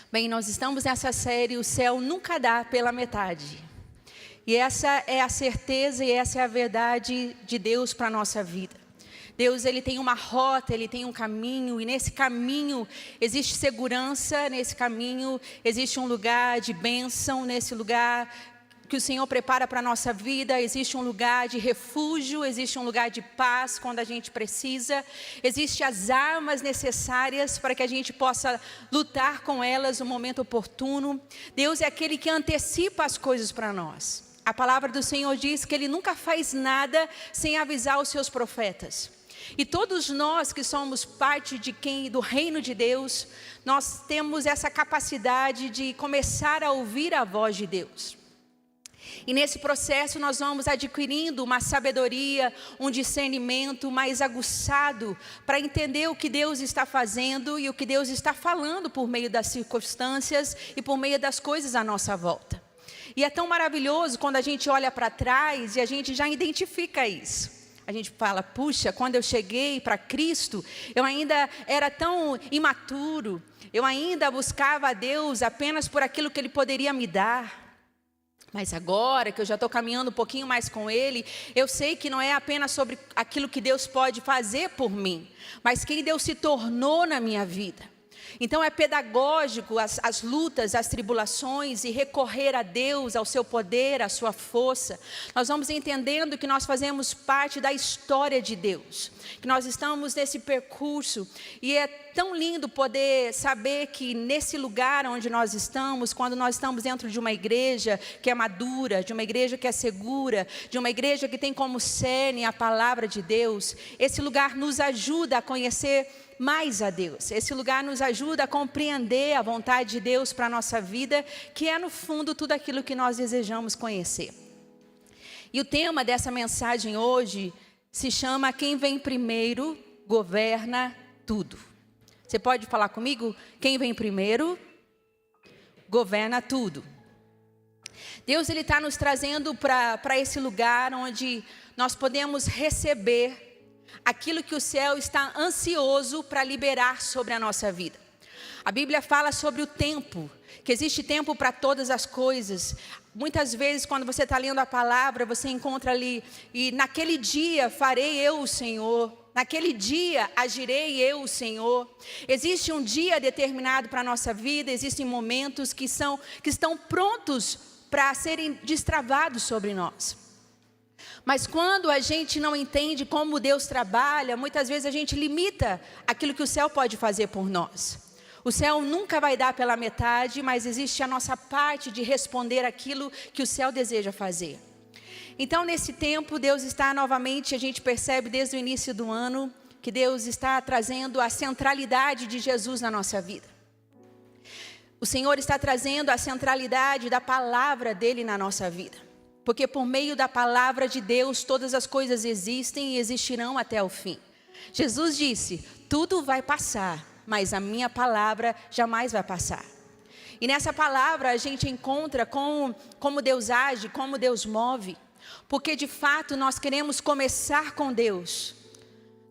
Bem, nós estamos nessa série, O Céu Nunca Dá pela Metade. E essa é a certeza e essa é a verdade de Deus para a nossa vida. Deus, Ele tem uma rota, Ele tem um caminho, e nesse caminho existe segurança, nesse caminho existe um lugar de bênção, nesse lugar que o Senhor prepara para a nossa vida, existe um lugar de refúgio, existe um lugar de paz quando a gente precisa, existem as armas necessárias para que a gente possa lutar com elas no momento oportuno. Deus é aquele que antecipa as coisas para nós. A palavra do Senhor diz que Ele nunca faz nada sem avisar os seus profetas. E todos nós que somos parte do reino de Deus, nós temos essa capacidade de começar a ouvir a voz de Deus. E nesse processo nós vamos adquirindo uma sabedoria, um discernimento mais aguçado para entender o que Deus está fazendo e o que Deus está falando por meio das circunstâncias e por meio das coisas à nossa volta. E é tão maravilhoso quando a gente olha para trás e a gente já identifica isso. A gente fala, puxa, quando eu cheguei para Cristo, eu ainda era tão imaturo, eu ainda buscava a Deus apenas por aquilo que Ele poderia me dar. Mas agora que eu já estou caminhando um pouquinho mais com Ele, eu sei que não é apenas sobre aquilo que Deus pode fazer por mim, mas quem Deus se tornou na minha vida. Então é pedagógico as lutas, as tribulações e recorrer a Deus, ao seu poder, à sua força. Nós vamos entendendo que nós fazemos parte da história de Deus, que nós estamos nesse percurso e é tão lindo poder saber que nesse lugar onde nós estamos, quando nós estamos dentro de uma igreja que é madura, de uma igreja que é segura, de uma igreja que tem como cerne a palavra de Deus, esse lugar nos ajuda a conhecer mais a Deus. Esse lugar nos ajuda a compreender a vontade de Deus para a nossa vida, que é no fundo tudo aquilo que nós desejamos conhecer. E o tema dessa mensagem hoje se chama Quem Vem Primeiro Governa Tudo. Você pode falar comigo? Quem vem primeiro governa tudo. Deus, Ele está nos trazendo para esse lugar onde nós podemos receber aquilo que o céu está ansioso para liberar sobre a nossa vida. A Bíblia fala sobre o tempo, que existe tempo para todas as coisas. Muitas vezes quando você está lendo a palavra, você encontra ali, e naquele dia farei eu o Senhor, naquele dia agirei eu o Senhor. Existe um dia determinado para a nossa vida, existem momentos que estão prontos para serem destravados sobre nós. Mas quando a gente não entende como Deus trabalha, muitas vezes a gente limita aquilo que o céu pode fazer por nós. O céu nunca vai dar pela metade, mas existe a nossa parte de responder aquilo que o céu deseja fazer. Então, nesse tempo, Deus está novamente, a gente percebe desde o início do ano, que Deus está trazendo a centralidade de Jesus na nossa vida. O Senhor está trazendo a centralidade da palavra dEle na nossa vida. Porque por meio da palavra de Deus, todas as coisas existem e existirão até o fim. Jesus disse, tudo vai passar, mas a minha palavra jamais vai passar. E nessa palavra a gente encontra como Deus age, como Deus move. Porque de fato nós queremos começar com Deus.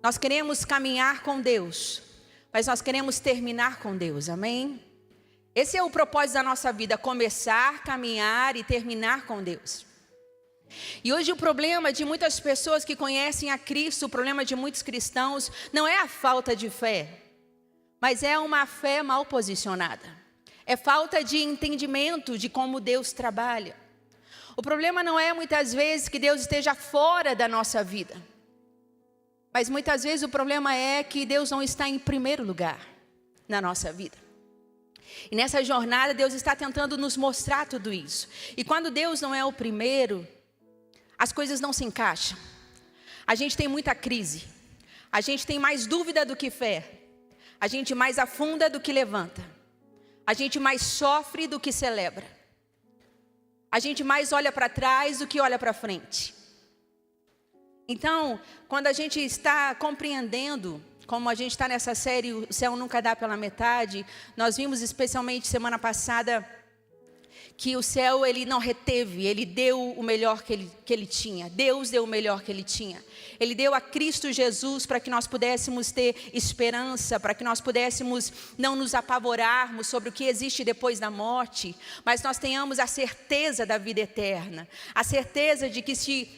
Nós queremos caminhar com Deus. Mas nós queremos terminar com Deus, amém? Esse é o propósito da nossa vida, começar, caminhar e terminar com Deus. E hoje o problema de muitas pessoas que conhecem a Cristo, o problema de muitos cristãos, não é a falta de fé, mas é uma fé mal posicionada. É falta de entendimento de como Deus trabalha. O problema não é muitas vezes que Deus esteja fora da nossa vida, mas muitas vezes o problema é que Deus não está em primeiro lugar na nossa vida. E nessa jornada Deus está tentando nos mostrar tudo isso. E quando Deus não é o primeiro, as coisas não se encaixam. A gente tem muita crise. A gente tem mais dúvida do que fé. A gente mais afunda do que levanta. A gente mais sofre do que celebra. A gente mais olha para trás do que olha para frente. Então, quando a gente está compreendendo, como a gente está nessa série, O Céu Nunca Dá pela Metade, nós vimos especialmente semana passada que o céu ele não reteve, ele deu o melhor que ele tinha. Deus deu o melhor que ele tinha. Ele deu a Cristo Jesus para que nós pudéssemos ter esperança, para que nós pudéssemos não nos apavorarmos sobre o que existe depois da morte, mas nós tenhamos a certeza da vida eterna, a certeza de que se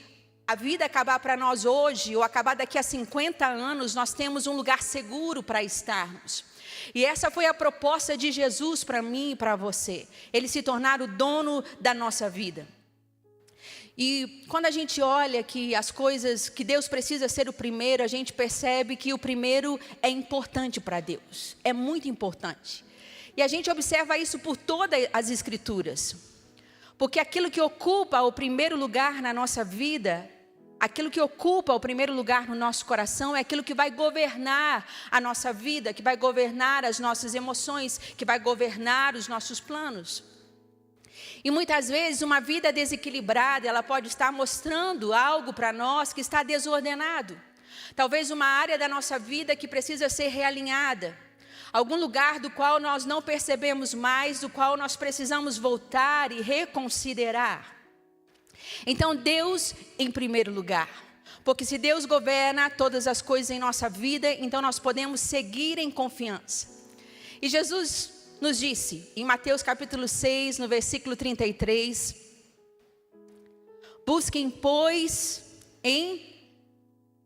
a vida acabar para nós hoje, ou acabar daqui a 50 anos, nós temos um lugar seguro para estarmos. E essa foi a proposta de Jesus para mim e para você. Ele se tornar o dono da nossa vida. E quando a gente olha que as coisas, que Deus precisa ser o primeiro, a gente percebe que o primeiro é importante para Deus. É muito importante. E a gente observa isso por todas as Escrituras. Porque aquilo que ocupa o primeiro lugar na nossa vida, aquilo que ocupa o primeiro lugar no nosso coração é aquilo que vai governar a nossa vida, que vai governar as nossas emoções, que vai governar os nossos planos. E muitas vezes uma vida desequilibrada, ela pode estar mostrando algo para nós que está desordenado. Talvez uma área da nossa vida que precisa ser realinhada. Algum lugar do qual nós não percebemos mais, do qual nós precisamos voltar e reconsiderar. Então Deus em primeiro lugar, porque se Deus governa todas as coisas em nossa vida, então nós podemos seguir em confiança. E Jesus nos disse, em Mateus capítulo 6, no versículo 33, busquem, pois, em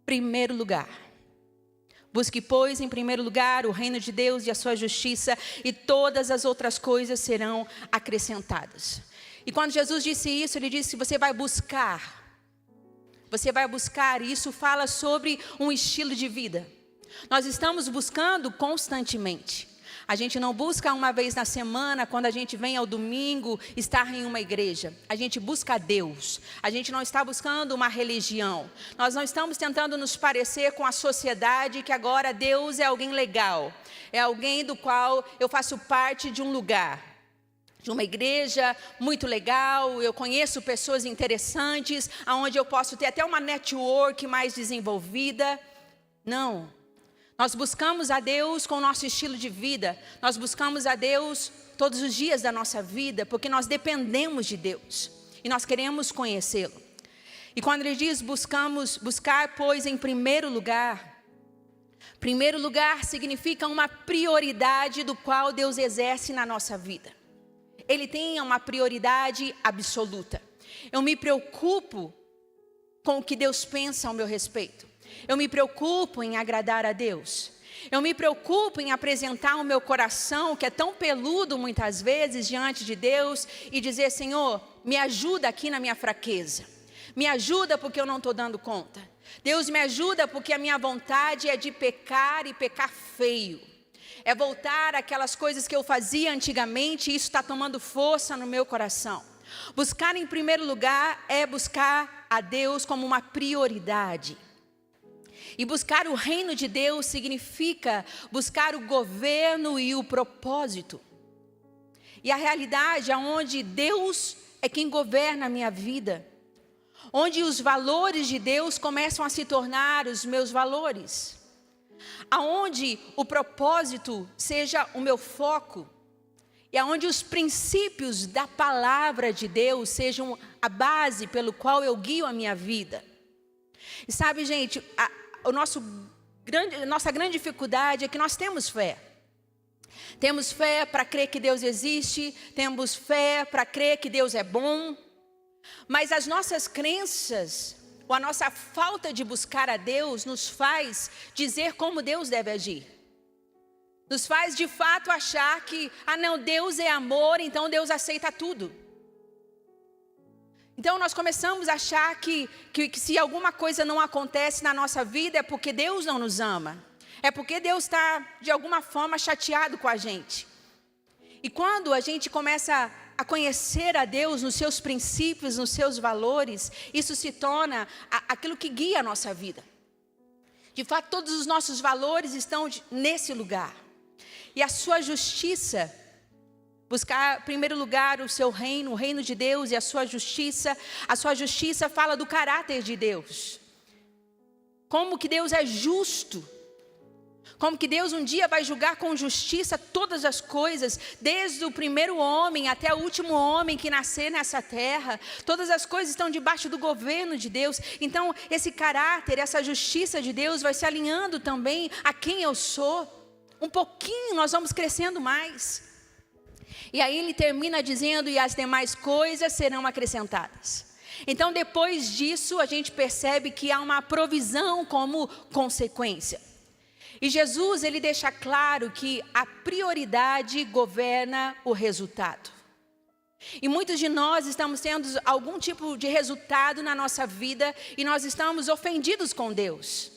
primeiro lugar. Busque, pois, em primeiro lugar o reino de Deus e a sua justiça, e todas as outras coisas serão acrescentadas. E quando Jesus disse isso, ele disse, você vai buscar, e isso fala sobre um estilo de vida. Nós estamos buscando constantemente. A gente não busca uma vez na semana, quando a gente vem ao domingo, estar em uma igreja. A gente busca a Deus. A gente não está buscando uma religião. Nós não estamos tentando nos parecer com a sociedade que agora Deus é alguém legal. É alguém do qual eu faço parte de um lugar. De uma igreja muito legal, eu conheço pessoas interessantes, onde eu posso ter até uma network mais desenvolvida. Não. Nós buscamos a Deus com o nosso estilo de vida. Nós buscamos a Deus todos os dias da nossa vida, porque nós dependemos de Deus. E nós queremos conhecê-lo. E quando ele diz buscar, pois, em primeiro lugar significa uma prioridade do qual Deus exerce na nossa vida. Ele tem uma prioridade absoluta. Eu me preocupo com o que Deus pensa ao meu respeito. Eu me preocupo em agradar a Deus. Eu me preocupo em apresentar o meu coração, que é tão peludo muitas vezes, diante de Deus, e dizer, Senhor, me ajuda aqui na minha fraqueza. Me ajuda porque eu não estou dando conta. Deus, me ajuda porque a minha vontade é de pecar e pecar feio. É voltar àquelas coisas que eu fazia antigamente, e isso está tomando força no meu coração. Buscar em primeiro lugar é buscar a Deus como uma prioridade. E buscar o reino de Deus significa buscar o governo e o propósito. E a realidade é onde Deus é quem governa a minha vida. Onde os valores de Deus começam a se tornar os meus valores. Aonde o propósito seja o meu foco. E aonde os princípios da palavra de Deus sejam a base pelo qual eu guio a minha vida. E sabe, gente, nossa grande dificuldade é que nós temos fé. Temos fé para crer que Deus existe, temos fé para crer que Deus é bom, mas as nossas crenças, ou a nossa falta de buscar a Deus, nos faz dizer como Deus deve agir. Nos faz de fato achar que, não, Deus é amor, então Deus aceita tudo. Então nós começamos a achar que se alguma coisa não acontece na nossa vida é porque Deus não nos ama. É porque Deus está de alguma forma chateado com a gente. E quando a gente começa a conhecer a Deus nos seus princípios, nos seus valores, isso se torna aquilo que guia a nossa vida. De fato, todos os nossos valores estão nesse lugar. E a sua justiça, buscar em primeiro lugar o seu reino, o reino de Deus e a sua justiça fala do caráter de Deus. Como que Deus é justo. Como que Deus um dia vai julgar com justiça todas as coisas, desde o primeiro homem até o último homem que nascer nessa terra. Todas as coisas estão debaixo do governo de Deus. Então, esse caráter, essa justiça de Deus vai se alinhando também a quem eu sou. Um pouquinho nós vamos crescendo mais. E aí ele termina dizendo: e as demais coisas serão acrescentadas. Então, depois disso, a gente percebe que há uma provisão como consequência. E Jesus, ele deixa claro que a prioridade governa o resultado. E muitos de nós estamos tendo algum tipo de resultado na nossa vida e nós estamos ofendidos com Deus.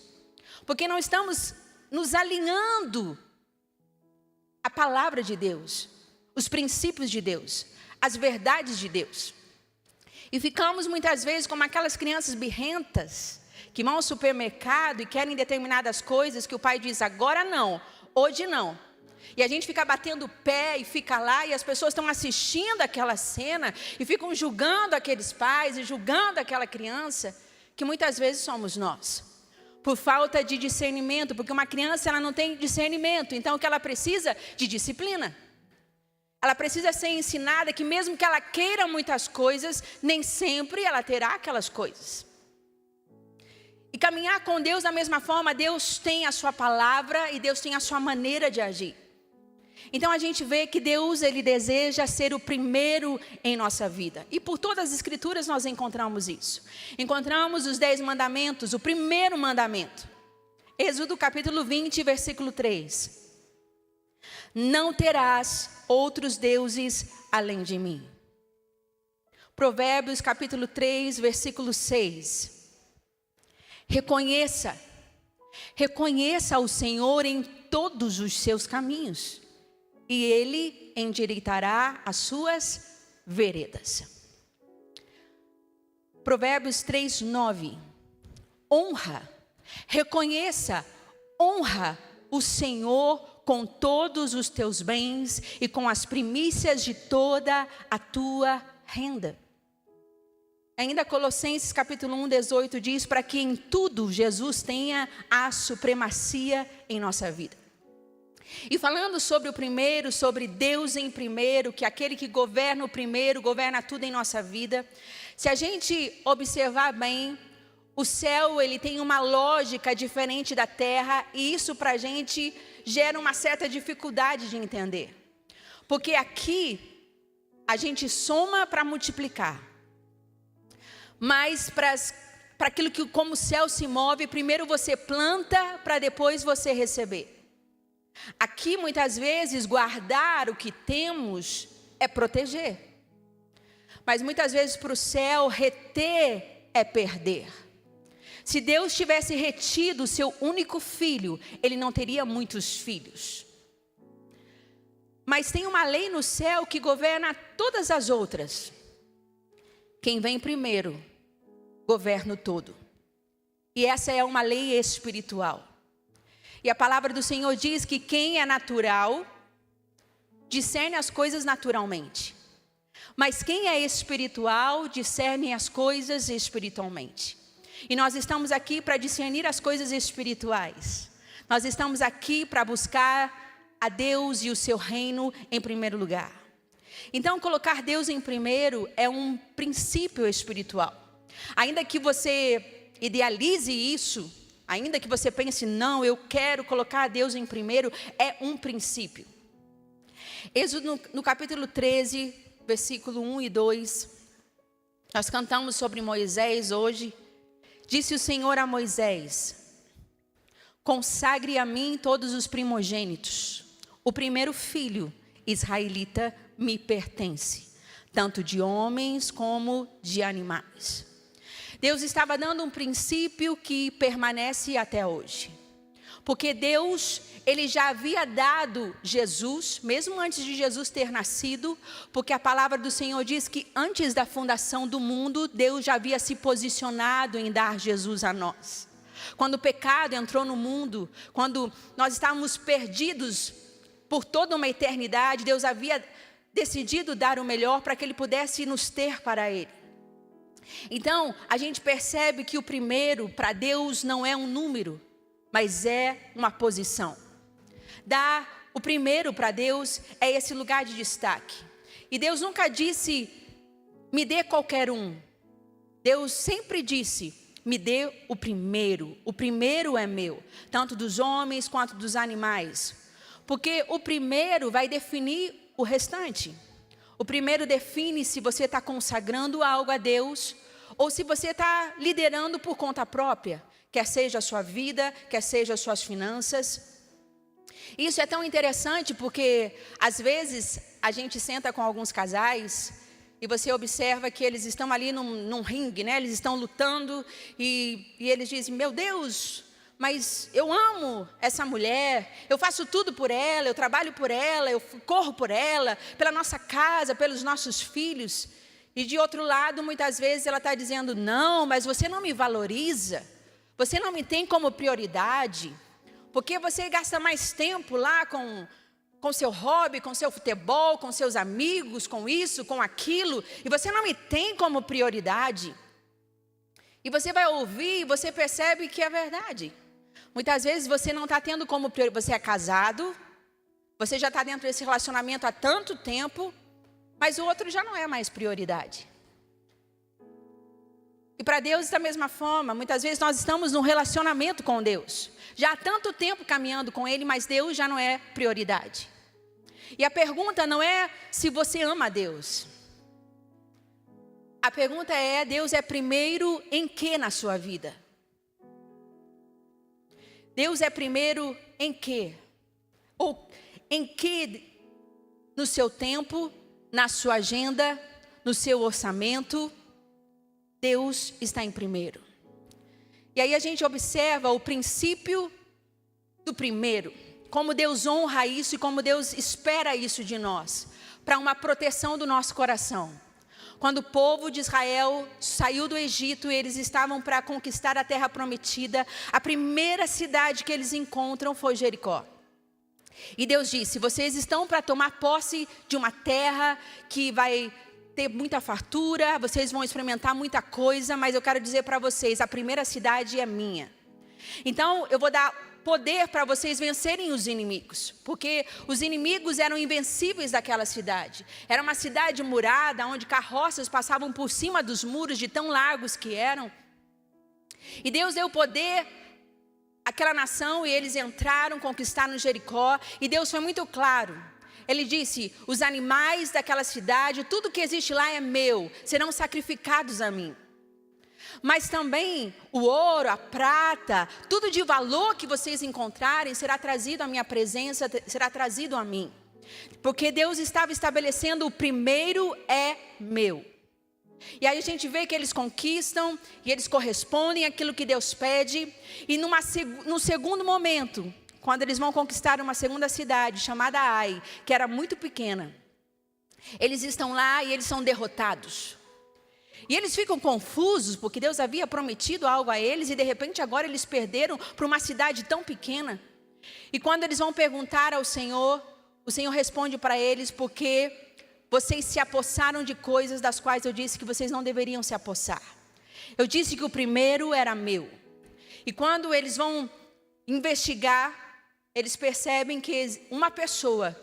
Porque não estamos nos alinhando à palavra de Deus, os princípios de Deus, as verdades de Deus. E ficamos muitas vezes como aquelas crianças birrentas que vão ao supermercado e querem determinadas coisas que o pai diz: agora não, hoje não. E a gente fica batendo o pé e fica lá, e as pessoas estão assistindo aquela cena e ficam julgando aqueles pais e julgando aquela criança, que muitas vezes somos nós, por falta de discernimento, porque uma criança ela não tem discernimento, então o que ela precisa? De disciplina. Ela precisa ser ensinada que mesmo que ela queira muitas coisas, nem sempre ela terá aquelas coisas. E caminhar com Deus da mesma forma, Deus tem a sua palavra e Deus tem a sua maneira de agir. Então a gente vê que Deus, ele deseja ser o primeiro em nossa vida. E por todas as escrituras nós encontramos isso. Encontramos os 10 mandamentos, o primeiro mandamento. Êxodo capítulo 20, versículo 3. Não terás outros deuses além de mim. Provérbios capítulo 3, versículo 6. Reconheça o Senhor em todos os seus caminhos, e Ele endireitará as suas veredas. Provérbios 3, 9. Honra o Senhor com todos os teus bens e com as primícias de toda a tua renda. Ainda Colossenses capítulo 1, 18 diz: para que em tudo Jesus tenha a supremacia em nossa vida. E falando sobre o primeiro, sobre Deus em primeiro, que é aquele que governa o primeiro, governa tudo em nossa vida. Se a gente observar bem, o céu ele tem uma lógica diferente da terra, e isso para a gente gera uma certa dificuldade de entender. Porque aqui a gente soma para multiplicar. Mas para aquilo que como o céu se move, primeiro você planta para depois você receber. Aqui muitas vezes guardar o que temos é proteger. Mas muitas vezes para o céu reter é perder. Se Deus tivesse retido o seu único filho, ele não teria muitos filhos. Mas tem uma lei no céu que governa todas as outras. Quem vem primeiro, governa o todo. E essa é uma lei espiritual. E a palavra do Senhor diz que quem é natural, discerne as coisas naturalmente. Mas quem é espiritual, discerne as coisas espiritualmente. E nós estamos aqui para discernir as coisas espirituais. Nós estamos aqui para buscar a Deus e o seu reino em primeiro lugar. Então, colocar Deus em primeiro é um princípio espiritual. Ainda que você idealize isso, ainda que você pense, não, eu quero colocar Deus em primeiro, é um princípio. Êxodo no capítulo 13, versículo 1 e 2, nós cantamos sobre Moisés hoje. Disse o Senhor a Moisés: consagre a mim todos os primogênitos, o primeiro filho israelita me pertence, tanto de homens como de animais. Deus estava dando um princípio que permanece até hoje. Porque Deus, ele já havia dado Jesus, mesmo antes de Jesus ter nascido, porque a palavra do Senhor diz que antes da fundação do mundo, Deus já havia se posicionado em dar Jesus a nós. Quando o pecado entrou no mundo, quando nós estávamos perdidos por toda uma eternidade, Deus havia decidido dar o melhor para que Ele pudesse nos ter para Ele. Então, a gente percebe que o primeiro para Deus não é um número, mas é uma posição. Dar o primeiro para Deus é esse lugar de destaque. E Deus nunca disse, me dê qualquer um. Deus sempre disse, me dê o primeiro é meu, tanto dos homens quanto dos animais. Porque o primeiro vai definir o restante. O primeiro define se você está consagrando algo a Deus, ou se você está liderando por conta própria, quer seja a sua vida, quer seja as suas finanças. Isso é tão interessante porque, às vezes, a gente senta com alguns casais e você observa que eles estão ali num ringue, né? Eles estão lutando e eles dizem, meu Deus, mas eu amo essa mulher, eu faço tudo por ela, eu trabalho por ela, eu corro por ela, pela nossa casa, pelos nossos filhos. E de outro lado, muitas vezes ela está dizendo, não, mas você não me valoriza, você não me tem como prioridade, porque você gasta mais tempo lá com seu hobby, com seu futebol, com seus amigos, com isso, com aquilo, e você não me tem como prioridade. E você vai ouvir e você percebe que é verdade. Muitas vezes você não está tendo como prioridade, você é casado, você já está dentro desse relacionamento há tanto tempo, mas o outro já não é mais prioridade. E para Deus, da mesma forma, muitas vezes nós estamos num relacionamento com Deus. Já há tanto tempo caminhando com Ele, mas Deus já não é prioridade. E a pergunta não é se você ama a Deus. A pergunta é, Deus é primeiro em que na sua vida? Deus é primeiro em que? Ou em que no seu tempo, na sua agenda, no seu orçamento, Deus está em primeiro. E aí a gente observa o princípio do primeiro, como Deus honra isso e como Deus espera isso de nós, para uma proteção do nosso coração. Quando o povo de Israel saiu do Egito e eles estavam para conquistar a terra prometida, a primeira cidade que eles encontram foi Jericó. E Deus disse, vocês estão para tomar posse de uma terra que vai ter muita fartura, vocês vão experimentar muita coisa, mas eu quero dizer para vocês, a primeira cidade é minha. Então eu vou dar poder para vocês vencerem os inimigos, porque os inimigos eram invencíveis daquela cidade. Era uma cidade murada, onde carroças passavam por cima dos muros de tão largos que eram. E Deus deu poder àquela nação e eles entraram, conquistaram Jericó, e Deus foi muito claro. Ele disse, os animais daquela cidade, tudo que existe lá é meu, serão sacrificados a mim. Mas também o ouro, a prata, tudo de valor que vocês encontrarem será trazido à minha presença, será trazido a mim. Porque Deus estava estabelecendo o primeiro é meu. E aí a gente vê que eles conquistam e eles correspondem àquilo que Deus pede. E num segundo momento, quando eles vão conquistar uma segunda cidade chamada Ai, que era muito pequena, eles estão lá e eles são derrotados. E eles ficam confusos porque Deus havia prometido algo a eles e de repente agora eles perderam para uma cidade tão pequena. E quando eles vão perguntar ao Senhor, o Senhor responde para eles, porque vocês se apossaram de coisas das quais eu disse que vocês não deveriam se apossar. Eu disse que o primeiro era meu. E quando eles vão investigar, eles percebem que uma pessoa,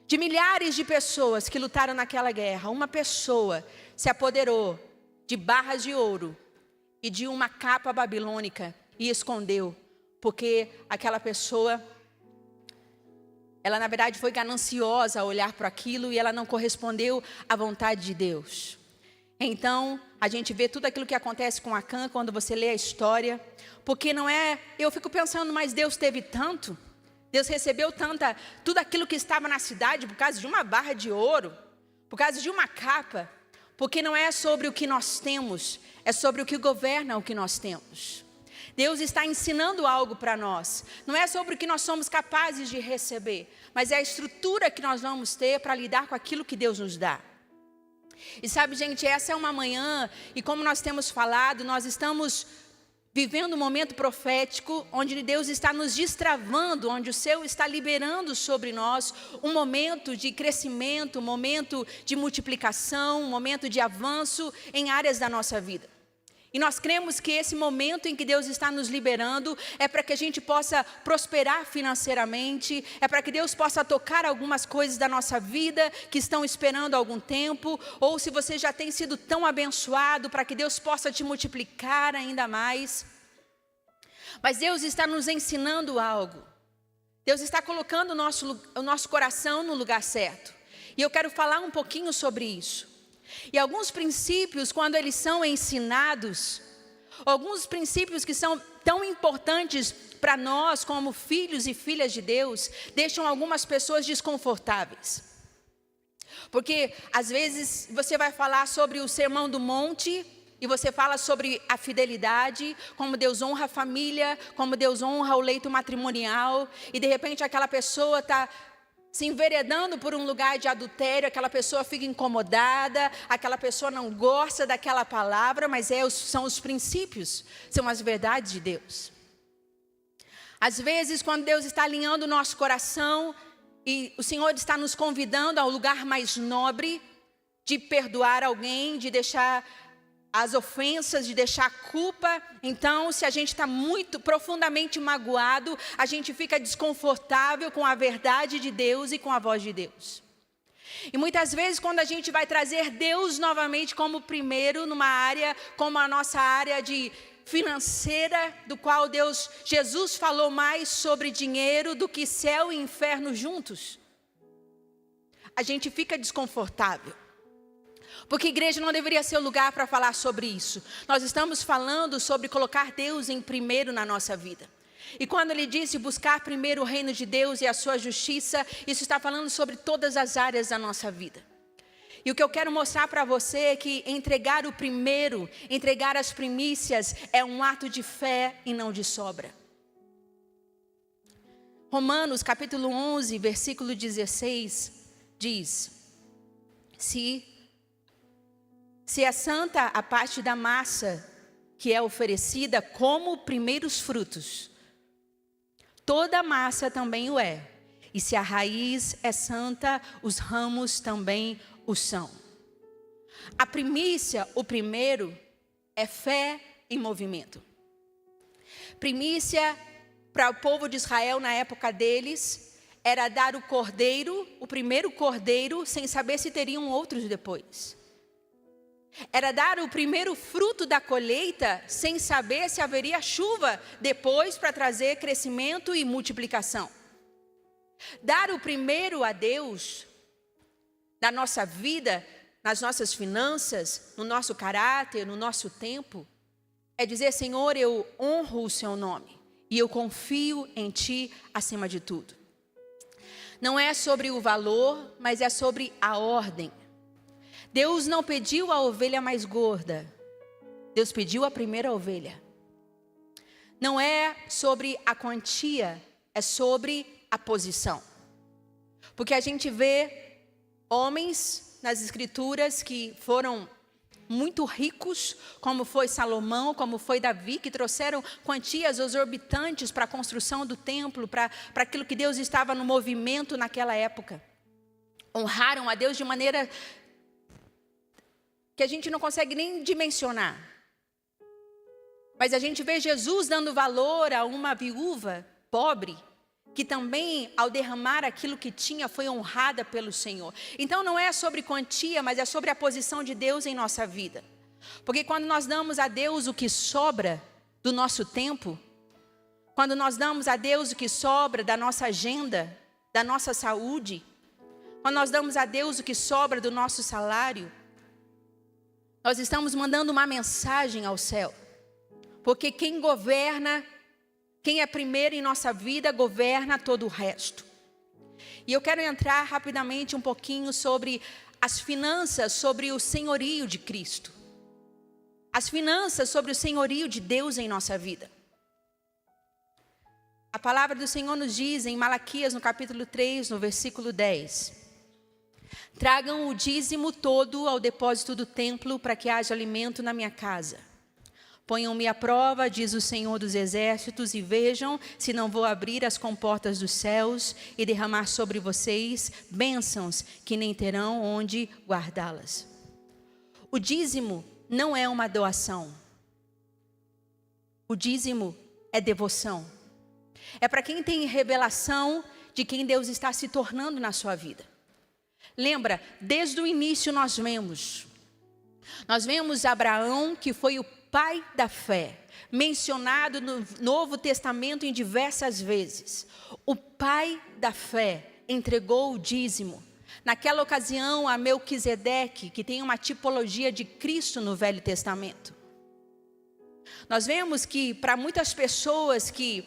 de milhares de pessoas que lutaram naquela guerra, uma pessoa se apoderou de barras de ouro e de uma capa babilônica e escondeu, porque aquela pessoa, ela na verdade foi gananciosa ao olhar para aquilo e ela não correspondeu à vontade de Deus. Então, a gente vê tudo aquilo que acontece com Acã quando você lê a história, porque não é, eu fico pensando, mas Deus teve tanto? Deus recebeu tudo aquilo que estava na cidade por causa de uma barra de ouro, por causa de uma capa, porque não é sobre o que nós temos, é sobre o que governa o que nós temos. Deus está ensinando algo para nós, não é sobre o que nós somos capazes de receber, mas é a estrutura que nós vamos ter para lidar com aquilo que Deus nos dá. E sabe, gente, essa é uma manhã, e como nós temos falado, nós estamos vivendo um momento profético, onde Deus está nos destravando, onde o céu está liberando sobre nós um momento de crescimento, um momento de multiplicação, um momento de avanço em áreas da nossa vida. E nós cremos que esse momento em que Deus está nos liberando é para que a gente possa prosperar financeiramente, é para que Deus possa tocar algumas coisas da nossa vida que estão esperando algum tempo, ou se você já tem sido tão abençoado, para que Deus possa te multiplicar ainda mais. Mas Deus está nos ensinando algo. Deus está colocando o nosso coração no lugar certo. E eu quero falar um pouquinho sobre isso. E alguns princípios, quando eles são ensinados, alguns princípios que são tão importantes para nós como filhos e filhas de Deus, deixam algumas pessoas desconfortáveis. Porque às vezes você vai falar sobre o Sermão do Monte, e você fala sobre a fidelidade, como Deus honra a família, como Deus honra o leito matrimonial, e de repente aquela pessoa está se enveredando por um lugar de adultério, aquela pessoa fica incomodada, aquela pessoa não gosta daquela palavra, mas são os princípios, são as verdades de Deus. Às vezes, quando Deus está alinhando o nosso coração, e o Senhor está nos convidando ao lugar mais nobre, de perdoar alguém, de deixar as ofensas, de deixar a culpa. Então, se a gente está muito profundamente magoado, a gente fica desconfortável com a verdade de Deus e com a voz de Deus. E muitas vezes, quando a gente vai trazer Deus novamente como primeiro numa área, como a nossa área de financeira, do qual Jesus falou mais sobre dinheiro do que céu e inferno juntos, a gente fica desconfortável. Porque igreja não deveria ser o lugar para falar sobre isso. Nós estamos falando sobre colocar Deus em primeiro na nossa vida. E quando ele disse buscar primeiro o reino de Deus e a sua justiça, isso está falando sobre todas as áreas da nossa vida. E o que eu quero mostrar para você é que entregar o primeiro, entregar as primícias, é um ato de fé e não de sobra. Romanos capítulo 11, versículo 16, diz: Se é santa a parte da massa que é oferecida como primeiros frutos, toda a massa também o é. E se a raiz é santa, os ramos também o são. A primícia, o primeiro, é fé em movimento. Primícia para o povo de Israel na época deles era dar o cordeiro, o primeiro cordeiro, sem saber se teriam outros depois. Era dar o primeiro fruto da colheita sem saber se haveria chuva depois para trazer crescimento e multiplicação. Dar o primeiro a Deus na nossa vida, nas nossas finanças, no nosso caráter, no nosso tempo, é dizer: Senhor, eu honro o seu nome e eu confio em Ti acima de tudo. Não é sobre o valor, mas é sobre a ordem. Deus não pediu a ovelha mais gorda, Deus pediu a primeira ovelha. Não é sobre a quantia, é sobre a posição. Porque a gente vê homens nas escrituras que foram muito ricos, como foi Salomão, como foi Davi, que trouxeram quantias exorbitantes para a construção do templo, para aquilo que Deus estava no movimento naquela época. Honraram a Deus de maneira que a gente não consegue nem dimensionar. Mas a gente vê Jesus dando valor a uma viúva pobre, que também, ao derramar aquilo que tinha, foi honrada pelo Senhor. Então não é sobre quantia, mas é sobre a posição de Deus em nossa vida. Porque quando nós damos a Deus o que sobra do nosso tempo, quando nós damos a Deus o que sobra da nossa agenda, da nossa saúde, quando nós damos a Deus o que sobra do nosso salário, nós estamos mandando uma mensagem ao céu. Porque quem governa, quem é primeiro em nossa vida, governa todo o resto. E eu quero entrar rapidamente um pouquinho sobre as finanças, sobre o senhorio de Cristo. As finanças sobre o senhorio de Deus em nossa vida. A palavra do Senhor nos diz em Malaquias, no capítulo 3, no versículo 10. Tragam o dízimo todo ao depósito do templo, para que haja alimento na minha casa. Ponham-me à prova, diz o Senhor dos Exércitos, e vejam se não vou abrir as comportas dos céus e derramar sobre vocês bênçãos que nem terão onde guardá-las. O dízimo não é uma doação. O dízimo é devoção. É para quem tem revelação de quem Deus está se tornando na sua vida. Lembra, desde o início nós vemos Abraão, que foi o pai da fé, mencionado no Novo Testamento em diversas vezes. O pai da fé entregou o dízimo. Naquela ocasião, a Melquisedeque, que tem uma tipologia de Cristo no Velho Testamento. Nós vemos que para muitas pessoas que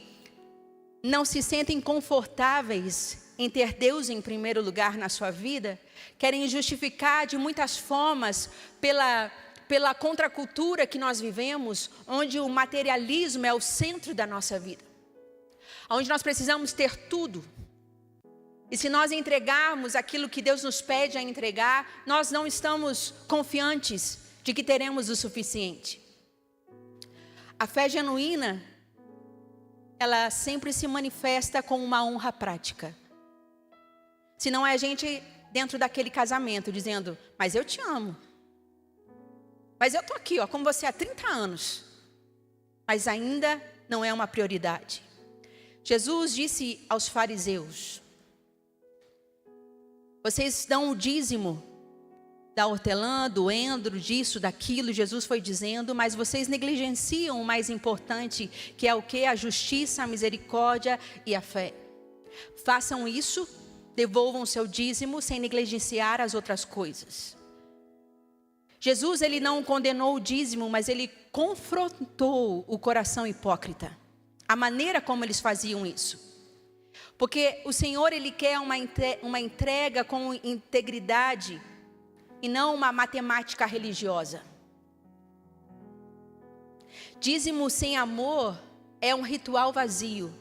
não se sentem confortáveis em ter Deus em primeiro lugar na sua vida, querem justificar de muitas formas pela contracultura que nós vivemos, onde o materialismo é o centro da nossa vida, onde nós precisamos ter tudo. E se nós entregarmos aquilo que Deus nos pede a entregar, nós não estamos confiantes de que teremos o suficiente. A fé genuína, ela sempre se manifesta com uma honra prática. Se não é a gente dentro daquele casamento dizendo, mas eu te amo. Mas eu estou aqui, com você há 30 anos. Mas ainda não é uma prioridade. Jesus disse aos fariseus, vocês dão o dízimo da hortelã, do endro, disso, daquilo, Jesus foi dizendo, mas vocês negligenciam o mais importante, que é o quê? A justiça, a misericórdia e a fé. Façam isso, devolvam o seu dízimo sem negligenciar as outras coisas. Jesus, ele não condenou o dízimo, mas ele confrontou o coração hipócrita. A maneira como eles faziam isso. Porque o Senhor, ele quer uma entrega com integridade e não uma matemática religiosa. Dízimo sem amor é um ritual vazio,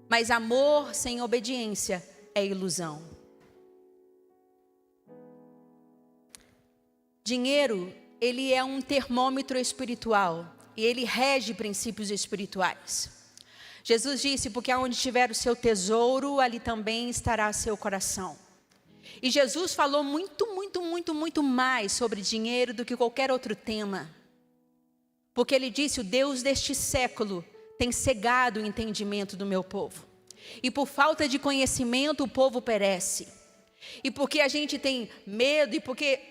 mas amor sem obediência é ilusão. Dinheiro, ele é um termômetro espiritual e ele rege princípios espirituais. Jesus disse, porque onde estiver o seu tesouro, ali também estará seu coração. E Jesus falou muito mais sobre dinheiro do que qualquer outro tema. Porque ele disse, o Deus deste século tem cegado o entendimento do meu povo. E por falta de conhecimento o povo perece. E porque a gente tem medo, e porque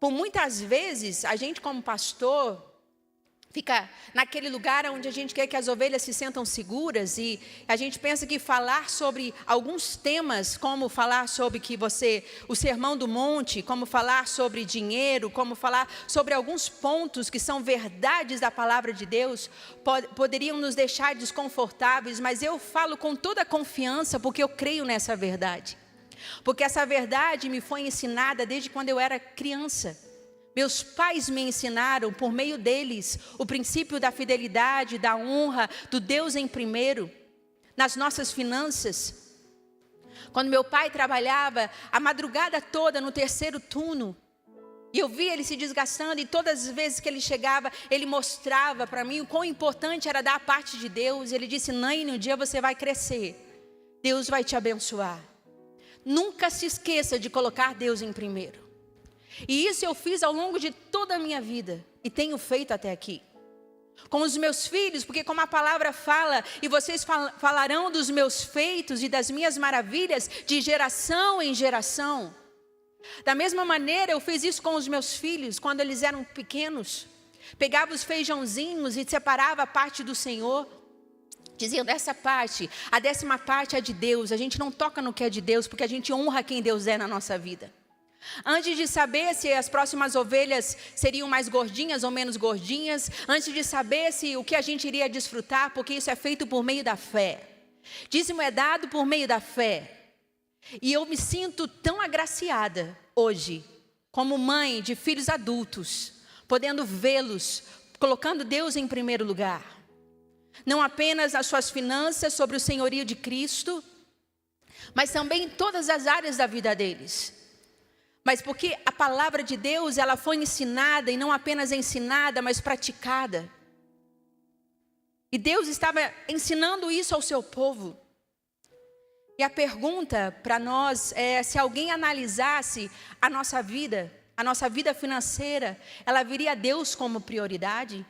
por muitas vezes a gente como pastor fica naquele lugar onde a gente quer que as ovelhas se sentam seguras e a gente pensa que falar sobre alguns temas, como falar sobre o sermão do monte, como falar sobre dinheiro, como falar sobre alguns pontos que são verdades da palavra de Deus, poderiam nos deixar desconfortáveis, mas eu falo com toda a confiança porque eu creio nessa verdade. Porque essa verdade me foi ensinada desde quando eu era criança. Meus pais me ensinaram, por meio deles, o princípio da fidelidade, da honra, do Deus em primeiro, nas nossas finanças. Quando meu pai trabalhava a madrugada toda no terceiro turno, e eu via ele se desgastando, e todas as vezes que ele chegava, ele mostrava para mim o quão importante era dar a parte de Deus. Ele disse, Naine, um dia você vai crescer, Deus vai te abençoar. Nunca se esqueça de colocar Deus em primeiro. E isso eu fiz ao longo de toda a minha vida. E tenho feito até aqui. Com os meus filhos, porque como a palavra fala, e vocês falarão dos meus feitos e das minhas maravilhas de geração em geração. Da mesma maneira eu fiz isso com os meus filhos, quando eles eram pequenos. Pegava os feijãozinhos e separava a parte do Senhor. Dizendo, essa parte, a 10ª parte é de Deus. A gente não toca no que é de Deus, porque a gente honra quem Deus é na nossa vida. Antes de saber se as próximas ovelhas seriam mais gordinhas ou menos gordinhas, antes de saber se o que a gente iria desfrutar, porque isso é feito por meio da fé. Dízimo é dado por meio da fé. E eu me sinto tão agraciada hoje, como mãe de filhos adultos, podendo vê-los, colocando Deus em primeiro lugar. Não apenas nas suas finanças, sobre o senhorio de Cristo, mas também em todas as áreas da vida deles. Mas porque a palavra de Deus, ela foi ensinada, e não apenas ensinada, mas praticada. E Deus estava ensinando isso ao seu povo. E a pergunta para nós é, se alguém analisasse a nossa vida financeira, ela viria a Deus como prioridade?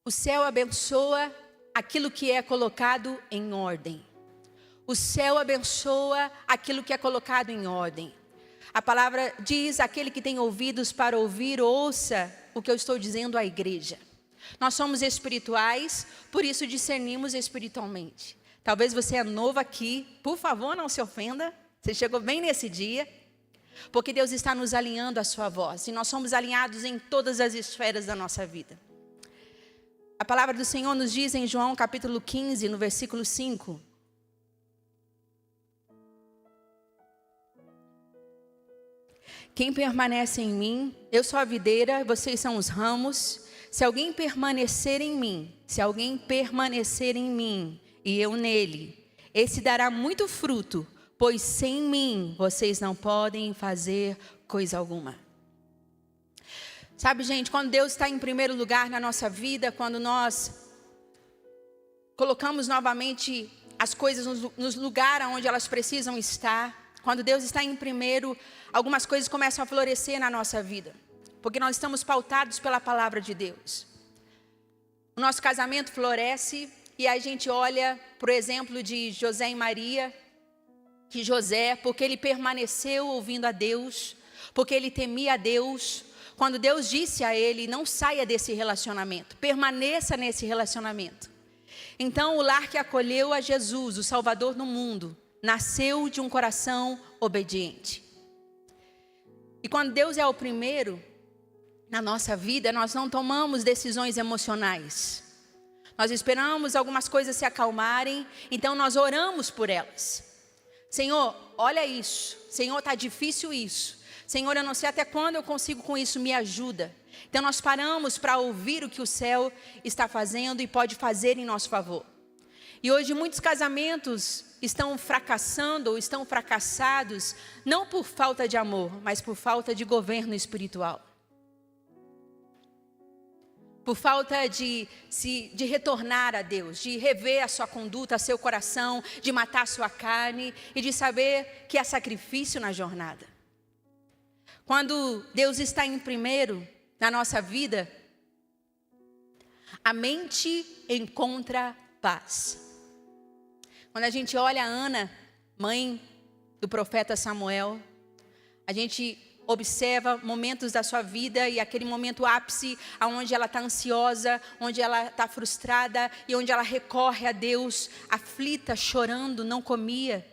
O céu abençoa aquilo que é colocado em ordem. O céu abençoa aquilo que é colocado em ordem. A palavra diz: aquele que tem ouvidos para ouvir, ouça o que eu estou dizendo à igreja. Nós somos espirituais, por isso discernimos espiritualmente. Talvez você é novo aqui, por favor, não se ofenda. Você chegou bem nesse dia, porque Deus está nos alinhando à sua voz. E nós somos alinhados em todas as esferas da nossa vida. A palavra do Senhor nos diz em João capítulo 15, no versículo 5. Quem permanece em mim, eu sou a videira, vocês são os ramos. Se alguém permanecer em mim, e eu nele, esse dará muito fruto, pois sem mim vocês não podem fazer coisa alguma. Sabe, gente, quando Deus está em primeiro lugar na nossa vida, quando nós colocamos novamente as coisas nos lugares onde elas precisam estar, quando Deus está em primeiro, algumas coisas começam a florescer na nossa vida, porque nós estamos pautados pela palavra de Deus. O nosso casamento floresce e a gente olha, por exemplo, de José e Maria, que José, porque ele permaneceu ouvindo a Deus, porque ele temia a Deus, quando Deus disse a ele: não saia desse relacionamento, permaneça nesse relacionamento. Então o lar que acolheu a Jesus, o Salvador do mundo, nasceu de um coração obediente. E quando Deus é o primeiro na nossa vida, nós não tomamos decisões emocionais. Nós esperamos algumas coisas se acalmarem, então nós oramos por elas. Senhor, olha isso. Senhor, está difícil isso. Senhor, eu não sei até quando eu consigo com isso, me ajuda. Então nós paramos para ouvir o que o céu está fazendo e pode fazer em nosso favor. E hoje muitos casamentos estão fracassando ou estão fracassados, não por falta de amor, mas por falta de governo espiritual. Por falta de retornar a Deus, de rever a sua conduta, seu coração, de matar a sua carne e de saber que há sacrifício na jornada. Quando Deus está em primeiro na nossa vida, a mente encontra paz. Quando a gente olha a Ana, mãe do profeta Samuel, a gente observa momentos da sua vida e aquele momento ápice, onde ela está ansiosa, onde ela está frustrada e onde ela recorre a Deus, aflita, chorando, não comia.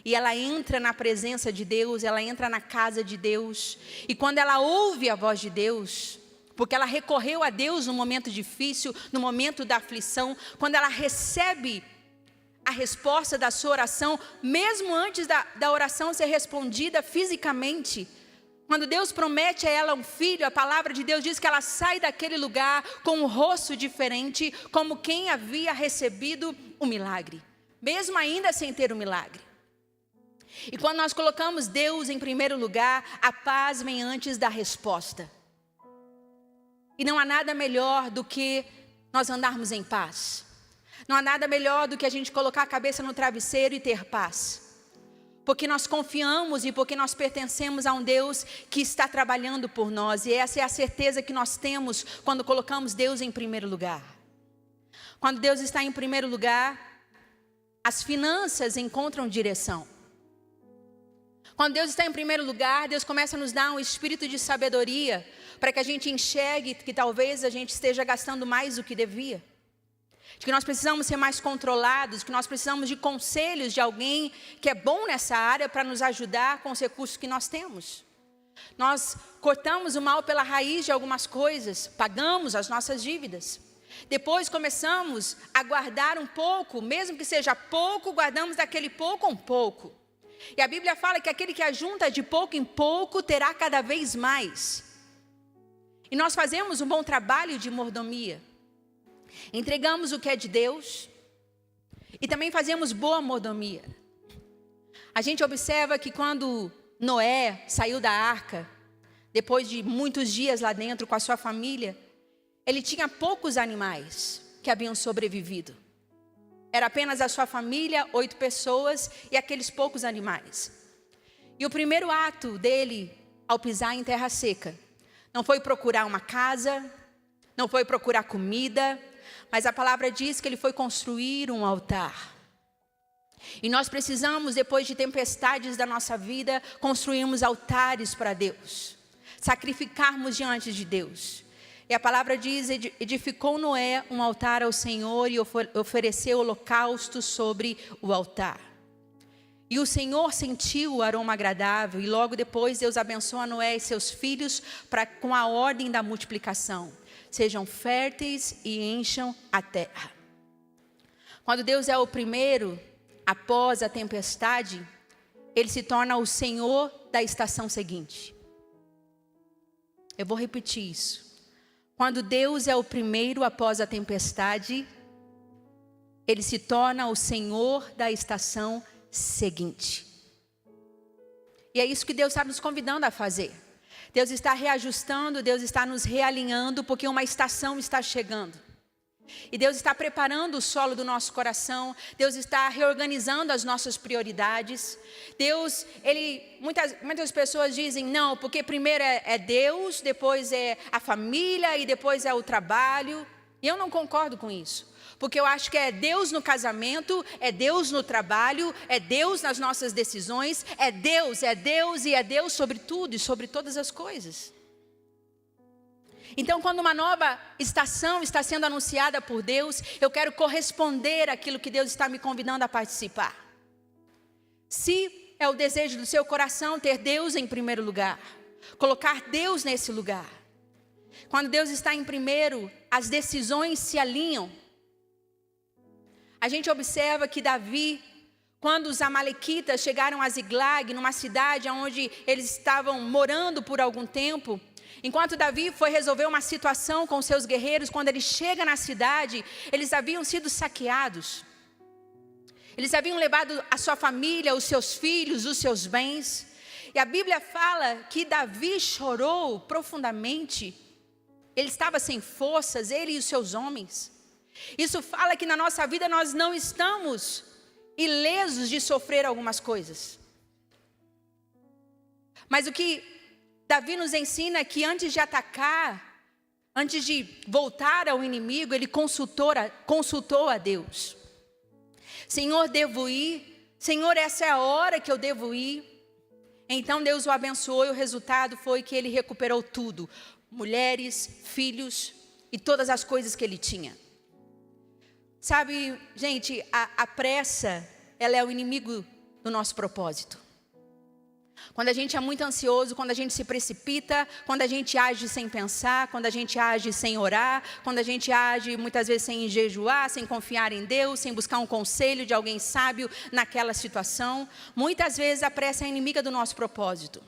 E ela entra na presença de Deus, ela entra na casa de Deus. E quando ela ouve a voz de Deus, porque ela recorreu a Deus no momento difícil, no momento da aflição, quando ela recebe a resposta da sua oração, mesmo antes da oração ser respondida fisicamente, quando Deus promete a ela um filho, a palavra de Deus diz que ela sai daquele lugar com um rosto diferente, como quem havia recebido o milagre, mesmo ainda sem ter o milagre. E quando nós colocamos Deus em primeiro lugar, a paz vem antes da resposta. E não há nada melhor do que nós andarmos em paz. Não há nada melhor do que a gente colocar a cabeça no travesseiro e ter paz. Porque nós confiamos e porque nós pertencemos a um Deus que está trabalhando por nós. E essa é a certeza que nós temos quando colocamos Deus em primeiro lugar. Quando Deus está em primeiro lugar, as finanças encontram direção. Quando Deus está em primeiro lugar, Deus começa a nos dar um espírito de sabedoria para que a gente enxergue que talvez a gente esteja gastando mais do que devia. De que nós precisamos ser mais controlados, que nós precisamos de conselhos de alguém que é bom nessa área para nos ajudar com os recursos que nós temos. Nós cortamos o mal pela raiz de algumas coisas, pagamos as nossas dívidas. Depois começamos a guardar um pouco, mesmo que seja pouco, guardamos daquele pouco um pouco. E a Bíblia fala que aquele que ajunta de pouco em pouco terá cada vez mais. E nós fazemos um bom trabalho de mordomia. Entregamos o que é de Deus e também fazemos boa mordomia. A gente observa que quando Noé saiu da arca, depois de muitos dias lá dentro com a sua família, ele tinha poucos animais que haviam sobrevivido. Era apenas a sua família, 8 pessoas e aqueles poucos animais. E o primeiro ato dele, ao pisar em terra seca, não foi procurar uma casa, não foi procurar comida, mas a palavra diz que ele foi construir um altar. E nós precisamos, depois de tempestades da nossa vida, construirmos altares para Deus, sacrificarmos diante de Deus. E a palavra diz: edificou Noé um altar ao Senhor e ofereceu holocaustos sobre o altar. E o Senhor sentiu o aroma agradável, e logo depois Deus abençoa Noé e seus filhos com a ordem da multiplicação: sejam férteis e encham a terra. Quando Deus é o primeiro, após a tempestade, ele se torna o Senhor da estação seguinte. Eu vou repetir isso. Quando Deus é o primeiro após a tempestade, ele se torna o Senhor da estação seguinte. E é isso que Deus está nos convidando a fazer. Deus está reajustando, Deus está nos realinhando, porque uma estação está chegando. E Deus está preparando o solo do nosso coração. Deus está reorganizando as nossas prioridades. Deus, muitas pessoas dizem: não, porque primeiro é Deus, depois é a família e depois é o trabalho. E eu não concordo com isso. Porque eu acho que é Deus no casamento, é Deus no trabalho, é Deus nas nossas decisões, é Deus e é Deus sobre tudo e sobre todas as coisas. Então, quando uma nova estação está sendo anunciada por Deus, eu quero corresponder àquilo que Deus está me convidando a participar. Se é o desejo do seu coração ter Deus em primeiro lugar, colocar Deus nesse lugar. Quando Deus está em primeiro, as decisões se alinham. A gente observa que Davi, quando os amalequitas chegaram a Ziglag, numa cidade onde eles estavam morando por algum tempo, enquanto Davi foi resolver uma situação com seus guerreiros, quando ele chega na cidade, eles haviam sido saqueados. Eles haviam levado a sua família, os seus filhos, os seus bens. E a Bíblia fala que Davi chorou profundamente. Ele estava sem forças, ele e os seus homens. Isso fala que na nossa vida nós não estamos ilesos de sofrer algumas coisas. Mas o que Davi nos ensina é que antes de atacar, antes de voltar ao inimigo, ele consultou a Deus. Senhor, devo ir? Senhor, essa é a hora que eu devo ir? Então Deus o abençoou e o resultado foi que ele recuperou tudo. Mulheres, filhos e todas as coisas que ele tinha. Sabe, gente, a pressa, ela é o inimigo do nosso propósito. Quando a gente é muito ansioso, quando a gente se precipita, quando a gente age sem pensar, quando a gente age sem orar, quando a gente age muitas vezes sem jejuar, sem confiar em Deus, sem buscar um conselho de alguém sábio naquela situação, muitas vezes a pressa é inimiga do nosso propósito.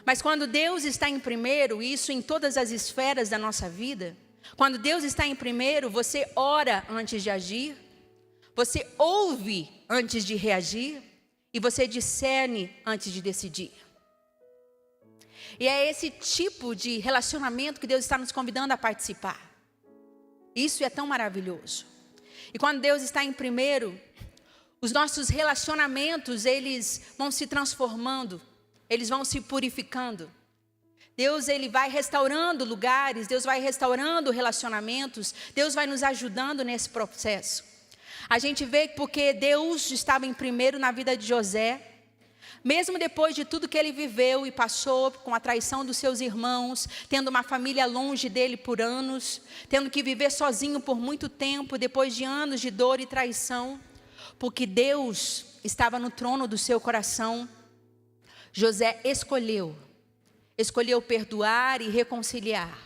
Mas quando Deus está em primeiro, isso em todas as esferas da nossa vida, quando Deus está em primeiro, você ora antes de agir, você ouve antes de reagir e você discerne antes de decidir. E é esse tipo de relacionamento que Deus está nos convidando a participar. Isso é tão maravilhoso. E quando Deus está em primeiro, os nossos relacionamentos, eles vão se transformando, eles vão se purificando. Deus, ele vai restaurando lugares, Deus vai restaurando relacionamentos, Deus vai nos ajudando nesse processo. A gente vê que porque Deus estava em primeiro na vida de José, mesmo depois de tudo que ele viveu e passou com a traição dos seus irmãos, tendo uma família longe dele por anos, tendo que viver sozinho por muito tempo, depois de anos de dor e traição, porque Deus estava no trono do seu coração, José escolheu perdoar e reconciliar.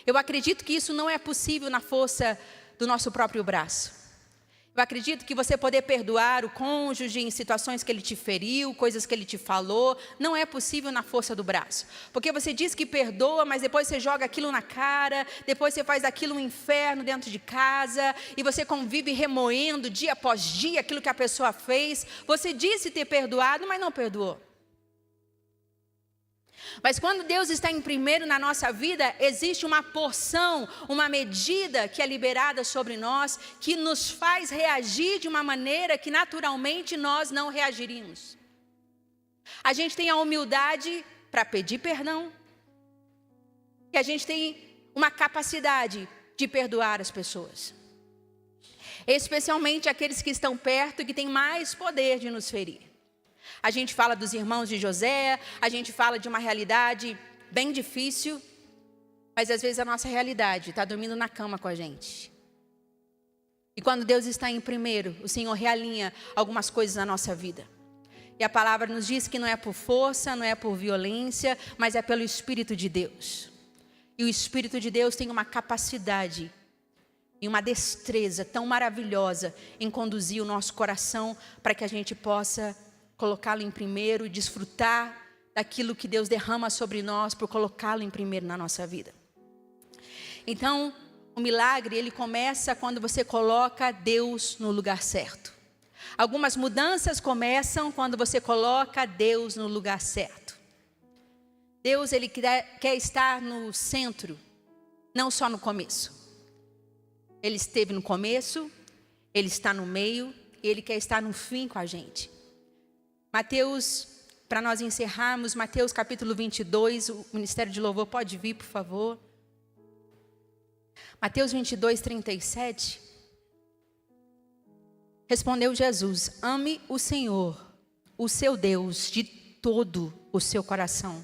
Eu acredito que isso não é possível na força do nosso próprio braço. Eu acredito que você poder perdoar o cônjuge em situações que ele te feriu, coisas que ele te falou, não é possível na força do braço. Porque você diz que perdoa, mas depois você joga aquilo na cara, depois você faz daquilo um inferno dentro de casa, e você convive remoendo dia após dia aquilo que a pessoa fez. Você disse ter perdoado, mas não perdoou. Mas quando Deus está em primeiro na nossa vida, existe uma porção, uma medida que é liberada sobre nós, que nos faz reagir de uma maneira que naturalmente nós não reagiríamos. A gente tem a humildade para pedir perdão, e a gente tem uma capacidade de perdoar as pessoas, especialmente aqueles que estão perto e que têm mais poder de nos ferir. A gente fala dos irmãos de José, a gente fala de uma realidade bem difícil, mas às vezes a nossa realidade está dormindo na cama com a gente. E quando Deus está em primeiro, o Senhor realinha algumas coisas na nossa vida. E a palavra nos diz que não é por força, não é por violência, mas é pelo Espírito de Deus. E o Espírito de Deus tem uma capacidade e uma destreza tão maravilhosa em conduzir o nosso coração para que a gente possa colocá-lo em primeiro e desfrutar daquilo que Deus derrama sobre nós por colocá-lo em primeiro na nossa vida. Então, o milagre, ele começa quando você coloca Deus no lugar certo. Algumas mudanças começam quando você coloca Deus no lugar certo. Deus, ele quer estar no centro, não só no começo. Ele esteve no começo, ele está no meio, e ele quer estar no fim com a gente. Mateus, para nós encerrarmos, Mateus capítulo 22, o Ministério de Louvor pode vir, por favor. Mateus 22, 37. Respondeu Jesus: ame o Senhor, o seu Deus, de todo o seu coração,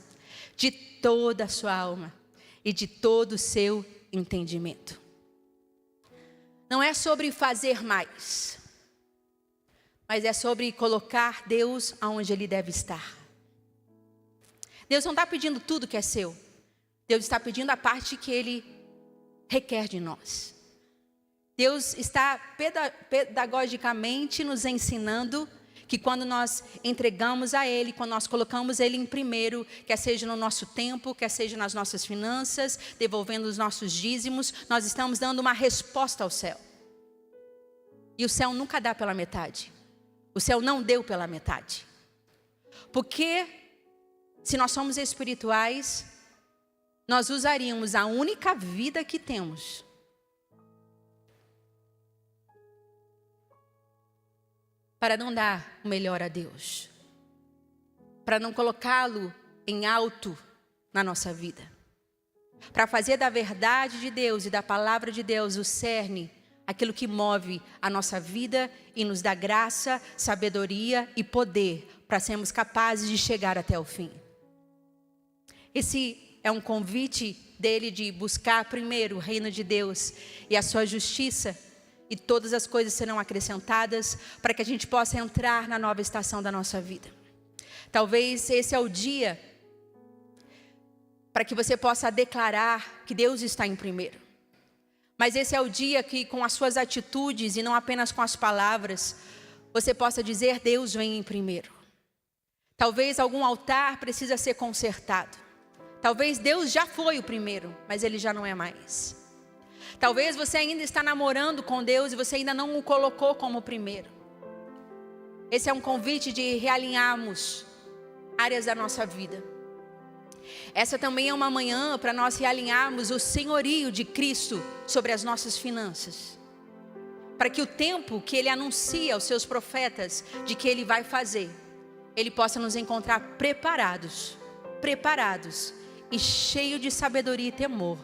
de toda a sua alma e de todo o seu entendimento. Não é sobre fazer mais, mas é sobre colocar Deus aonde Ele deve estar. Deus não está pedindo tudo que é seu. Deus está pedindo a parte que Ele requer de nós. Deus está pedagogicamente nos ensinando que quando nós entregamos a Ele, quando nós colocamos Ele em primeiro, quer seja no nosso tempo, quer seja nas nossas finanças, devolvendo os nossos dízimos, nós estamos dando uma resposta ao céu. E o céu nunca dá pela metade. O céu não deu pela metade. Porque se nós somos espirituais, nós usaríamos a única vida que temos para não dar o melhor a Deus, para não colocá-lo em alto na nossa vida, para fazer da verdade de Deus e da palavra de Deus o cerne, aquilo que move a nossa vida e nos dá graça, sabedoria e poder para sermos capazes de chegar até o fim. Esse é um convite dele de buscar primeiro o reino de Deus e a sua justiça, e todas as coisas serão acrescentadas para que a gente possa entrar na nova estação da nossa vida. Talvez esse é o dia para que você possa declarar que Deus está em primeiro. Mas esse é o dia que, com as suas atitudes e não apenas com as palavras, você possa dizer: Deus vem em primeiro. Talvez algum altar precisa ser consertado. Talvez Deus já foi o primeiro, mas Ele já não é mais. Talvez você ainda está namorando com Deus e você ainda não o colocou como primeiro. Esse é um convite de realinharmos áreas da nossa vida. Essa também é uma manhã para nós realinharmos o senhorio de Cristo sobre as nossas finanças. Para que o tempo que Ele anuncia aos seus profetas de que Ele vai fazer, Ele possa nos encontrar preparados e cheio de sabedoria e temor,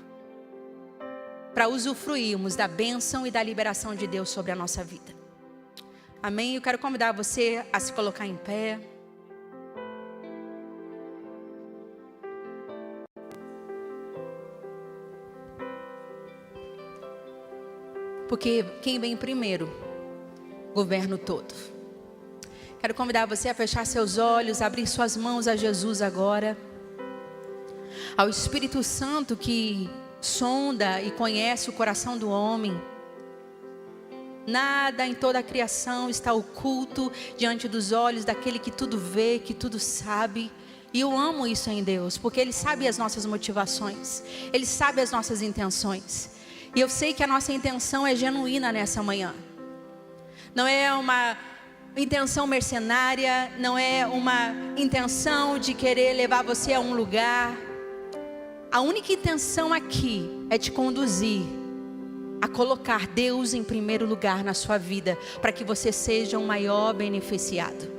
para usufruirmos da bênção e da liberação de Deus sobre a nossa vida. Amém? Eu quero convidar você a se colocar em pé. Porque quem vem primeiro, governa o todo. Quero convidar você a fechar seus olhos, abrir suas mãos a Jesus agora. Ao Espírito Santo que sonda e conhece o coração do homem. Nada em toda a criação está oculto diante dos olhos daquele que tudo vê, que tudo sabe. E eu amo isso em Deus, porque Ele sabe as nossas motivações, Ele sabe as nossas intenções. E eu sei que a nossa intenção é genuína nessa manhã. Não é uma intenção mercenária, não é uma intenção de querer levar você a um lugar. A única intenção aqui é te conduzir a colocar Deus em primeiro lugar na sua vida, para que você seja o maior beneficiado.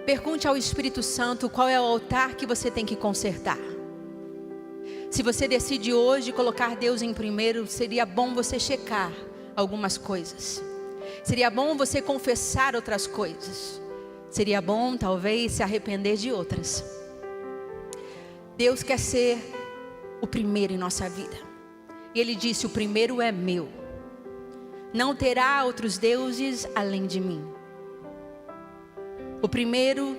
Pergunte ao Espírito Santo qual é o altar que você tem que consertar. Se você decide hoje colocar Deus em primeiro, seria bom você checar algumas coisas. Seria bom você confessar outras coisas. Seria bom, talvez, se arrepender de outras. Deus quer ser o primeiro em nossa vida. E Ele disse: o primeiro é meu. Não terá outros deuses além de mim. O primeiro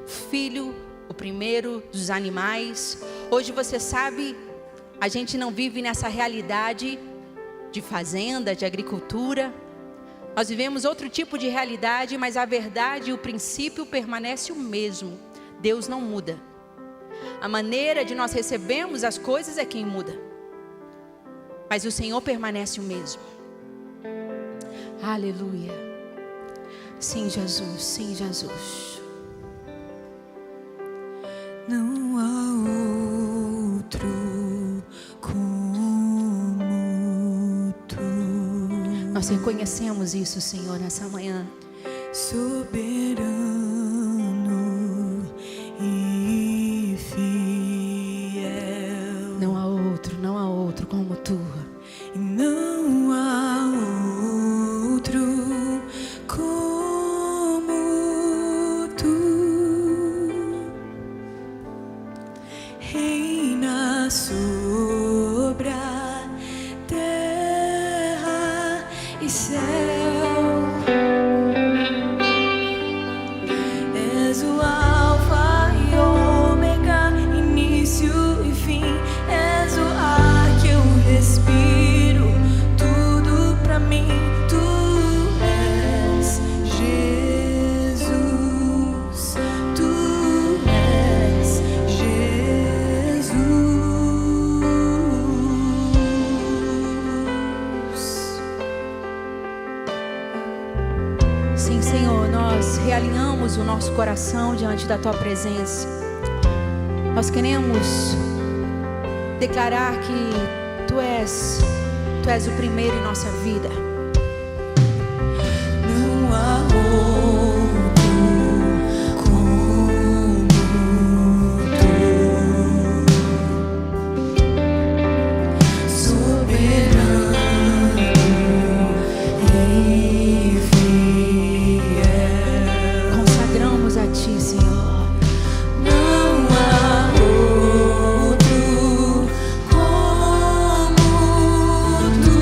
filho, o primeiro dos animais. Hoje você sabe, a gente não vive nessa realidade de fazenda, de agricultura. Nós vivemos outro tipo de realidade, mas a verdade e o princípio permanece o mesmo. Deus não muda. A maneira de nós recebemos as coisas é quem muda. Mas o Senhor permanece o mesmo. Aleluia. Sim, Jesus, sim, Jesus. Não há outro como tu. Nós reconhecemos isso, Senhor, nessa manhã. Soberano e fiel. Não há outro como tu. E não há outro como tu. Reina sobre a terra e céu. És o alfa e ômega, início e fim. És o ar que eu respiro, tudo pra mim. Tu és Jesus, tu és Jesus. Sim, Senhor, nós realinhamos o nosso coração diante da Tua presença. Nós queremos declarar que Tu és o primeiro em nossa vida. Não há outro como tu. Soberano e fiel. Consagramos a Ti, Senhor. Não há outro como tu.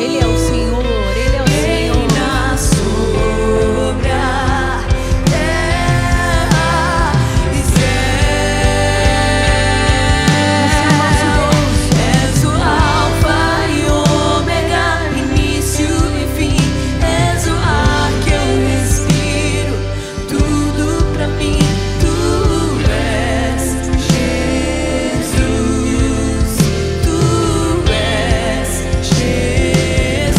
Ele é o Senhor, Ele é o Senhor. Reina sobre a terra e céu. És o alfa e ômega, início e fim. És o ar que eu respiro, tudo pra mim. Tu és Jesus, tu és Jesus.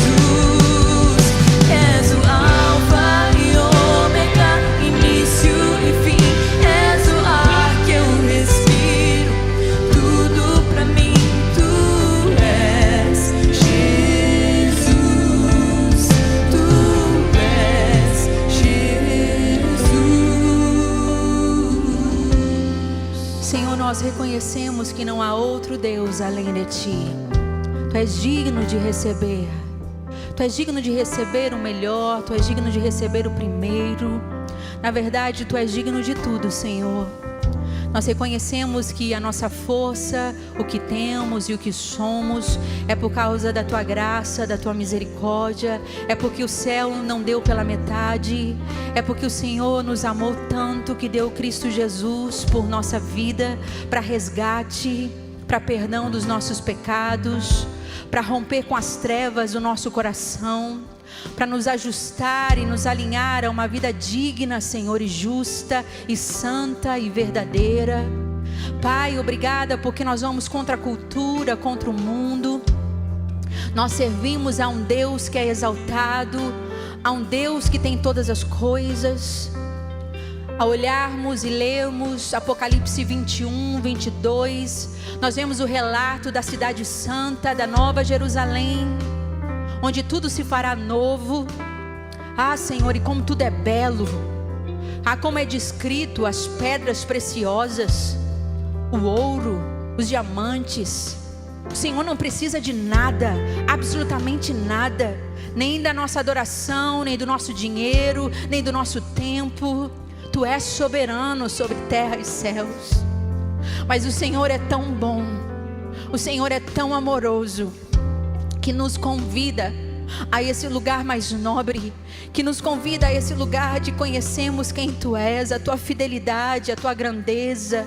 És o alfa e ômega, início e fim. És o ar que eu respiro, tudo pra mim. Tu és Jesus, tu és Jesus. Senhor, nós reconhecemos que não há outro Deus além de Ti. Tu és digno de receber. Tu és digno de receber o melhor. Tu és digno de receber o primeiro. Na verdade, Tu és digno de tudo, Senhor. Nós reconhecemos que a nossa força, o que temos e o que somos, é por causa da Tua graça, da Tua misericórdia. É porque o céu não deu pela metade. É porque o Senhor nos amou tanto que deu Cristo Jesus por nossa vida, para resgate, para perdão dos nossos pecados, para romper com as trevas do nosso coração, para nos ajustar e nos alinhar a uma vida digna, Senhor, e justa, e santa e verdadeira. Pai, obrigada porque nós vamos contra a cultura, contra o mundo. Nós servimos a um Deus que é exaltado, a um Deus que tem todas as coisas. Ao olharmos e lermos Apocalipse 21, 22, nós vemos o relato da cidade santa, da Nova Jerusalém, onde tudo se fará novo. Ah, Senhor, e como tudo é belo. Ah, como é descrito as pedras preciosas. o ouro, os diamantes. O Senhor não precisa de nada, absolutamente nada, nem da nossa adoração, nem do nosso dinheiro, nem do nosso tempo. Tu és soberano sobre terra e céus. Mas o Senhor é tão bom, o Senhor é tão amoroso, que nos convida a esse lugar mais nobre, que nos convida a esse lugar de conhecermos quem Tu és, a Tua fidelidade, a Tua grandeza.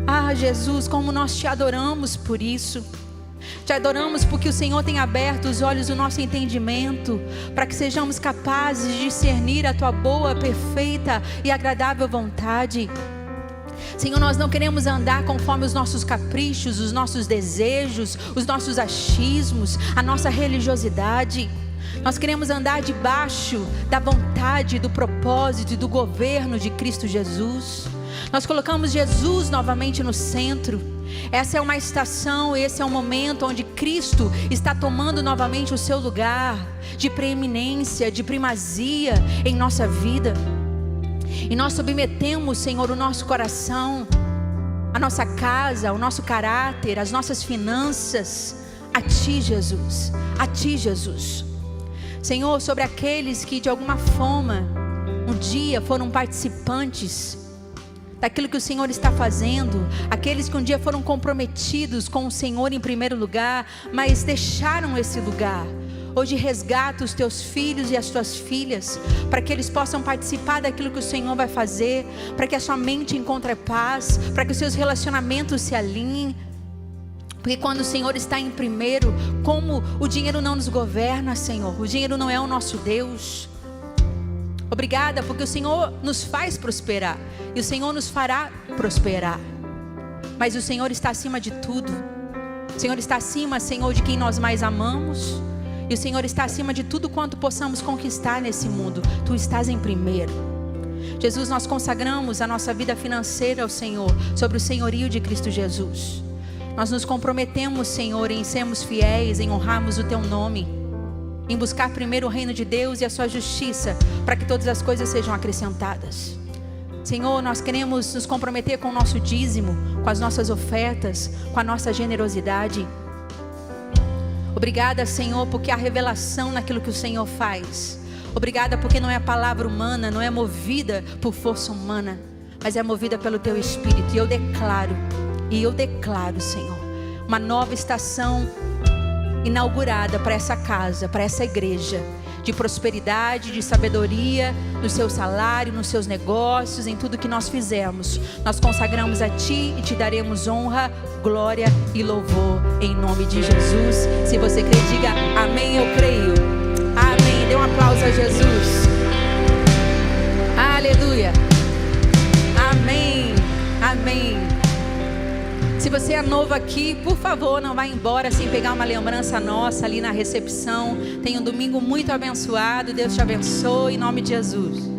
Ah, Jesus, como nós Te adoramos por isso. Te adoramos porque o Senhor tem aberto os olhos do nosso entendimento, para que sejamos capazes de discernir a Tua boa, perfeita e agradável vontade. Senhor, nós não queremos andar conforme os nossos caprichos, os nossos desejos, os nossos achismos, a nossa religiosidade. Nós queremos andar debaixo da vontade, do propósito e do governo de Cristo Jesus. Nós colocamos Jesus novamente no centro. Essa é uma estação, esse é um momento onde Cristo está tomando novamente o seu lugar de preeminência, de primazia em nossa vida. E nós submetemos, Senhor, o nosso coração, a nossa casa, o nosso caráter, as nossas finanças a Ti, Jesus, a Ti, Jesus. Senhor, sobre aqueles que de alguma forma um dia foram participantes daquilo que o Senhor está fazendo, aqueles que um dia foram comprometidos com o Senhor em primeiro lugar, mas deixaram esse lugar. Hoje resgata os Teus filhos e as Tuas filhas, para que eles possam participar daquilo que o Senhor vai fazer, para que a sua mente encontre paz, para que os seus relacionamentos se alinhem. Porque quando o Senhor está em primeiro, como o dinheiro não nos governa, Senhor, o dinheiro não é o nosso Deus. Obrigada, porque o Senhor nos faz prosperar, e o Senhor nos fará prosperar. Mas o Senhor está acima de tudo. O Senhor está acima, Senhor, de quem nós mais amamos. E o Senhor está acima de tudo quanto possamos conquistar nesse mundo. Tu estás em primeiro. Jesus, nós consagramos a nossa vida financeira ao Senhor, sobre o senhorio de Cristo Jesus. Nós nos comprometemos, Senhor, em sermos fiéis, em honrarmos o Teu nome, em buscar primeiro o reino de Deus e a Sua justiça, para que todas as coisas sejam acrescentadas. Senhor, nós queremos nos comprometer com o nosso dízimo, com as nossas ofertas, com a nossa generosidade. Obrigada, Senhor, porque há revelação naquilo que o Senhor faz. Obrigada porque não é a palavra humana, não é movida por força humana, mas é movida pelo Teu Espírito. E eu declaro, Senhor, uma nova estação inaugurada para essa casa, para essa igreja, de prosperidade, de sabedoria, no seu salário, nos seus negócios, em tudo que nós fizermos. Nós consagramos a Ti e Te daremos honra, glória e louvor em nome de Jesus. Se você crê, diga amém, eu creio. Amém. Dê um aplauso a Jesus. Aleluia. Amém. Amém. Se você é novo aqui, por favor, não vá embora sem pegar uma lembrança nossa ali na recepção. Tenha um domingo muito abençoado. Deus te abençoe em nome de Jesus.